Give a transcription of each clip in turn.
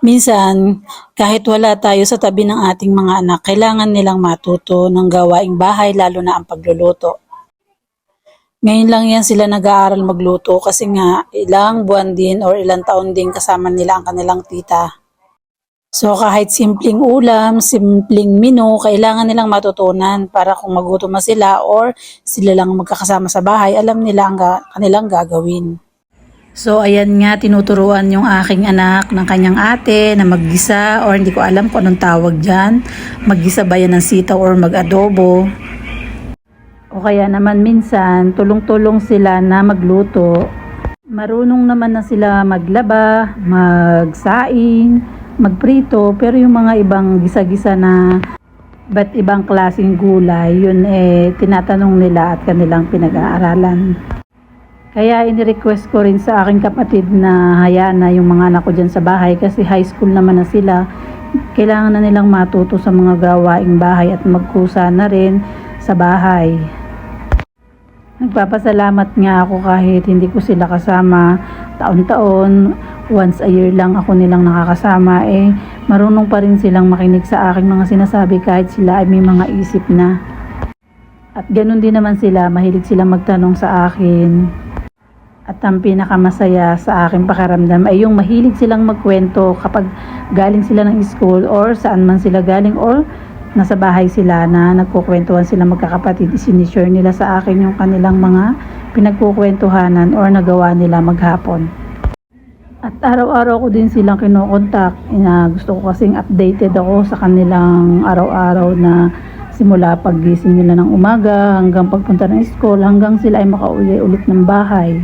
Minsan, kahit wala tayo sa tabi ng ating mga anak, kailangan nilang matuto ng gawaing bahay lalo na ang pagluluto. Ngayon lang yan sila nag-aaral magluto kasi nga ilang buwan din or ilang taon din kasama nila ang kanilang tita. So kahit simpleng ulam, simpleng menu, kailangan nilang matutunan para kung magutom na sila or sila lang magkakasama sa bahay, alam nila ang kanilang gagawin. So ayan nga, tinuturuan yung aking anak ng kanyang ate na maggisa or hindi ko alam kung anong tawag dyan. Maggisa ba yan ng sitaw or mag-adobo? O kaya naman minsan, tulong-tulong sila na magluto. Marunong naman na sila maglaba, magsaing, magprito, pero yung mga ibang gisa-gisa na ba't ibang klaseng gulay, yun tinatanong nila at kanilang pinag-aaralan. Kaya ini-request ko rin sa aking kapatid na hayaan na yung mga anak ko dyan sa bahay kasi high school naman na sila. Kailangan na nilang matuto sa mga gawaing bahay at magkusa na rin sa bahay. Nagpapasalamat nga ako kahit hindi ko sila kasama taon-taon, once a year lang ako nilang nakakasama, marunong pa rin silang makinig sa aking mga sinasabi kahit sila ay may mga isip na. At ganun din naman sila, mahilig silang magtanong sa akin. At ang pinakamasaya sa aking pakiramdam ay yung mahilig silang magkwento kapag galing sila ng school or saan man sila galing or nasa bahay sila na nagkukwentuhan sila magkakapatid. Isinishare nila sa akin yung kanilang mga pinagkukwentuhanan or nagawa nila maghapon. At araw-araw ko din silang kinokontak. Gusto ko kasing updated ako sa kanilang araw-araw na simula paggising nila ng umaga hanggang pagpunta ng school hanggang sila ay makauwi ulit ng bahay.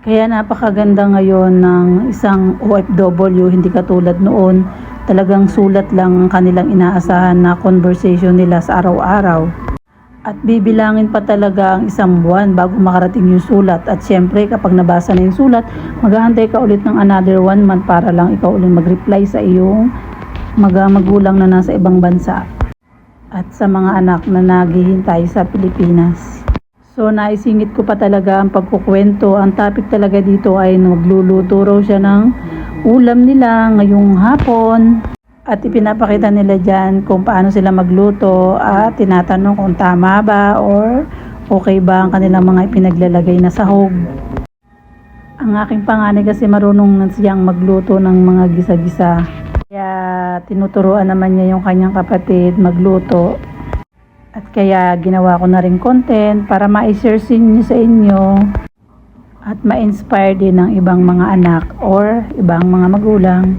Kaya napakaganda ngayon ng isang OFW, hindi katulad noon. Talagang sulat lang ang kanilang inaasahan na conversation nila sa araw-araw. At bibilangin pa talaga ang isang buwan bago makarating yung sulat. At syempre kapag nabasa na yung sulat, maghahantay ka ulit ng another 1 month para lang ikaw ulit mag-reply sa iyong magulang na nasa ibang bansa. At sa mga anak na naghihintay sa Pilipinas. So naisingit ko pa talaga ang pagkukwento. Ang topic talaga dito ay magluluto raw siya ng ulam nila ngayong hapon. At ipinapakita nila dyan kung paano sila magluto at tinatanong kung tama ba or okay ba ang kanilang mga ipinaglalagay na sahog. Ang aking panganay kasi marunong na siyang magluto ng mga gisa-gisa. Kaya tinuturuan naman niya yung kanyang kapatid magluto. At kaya ginawa ko na rin content para ma-share sa inyo at ma-inspire din ng ibang mga anak or ibang mga magulang.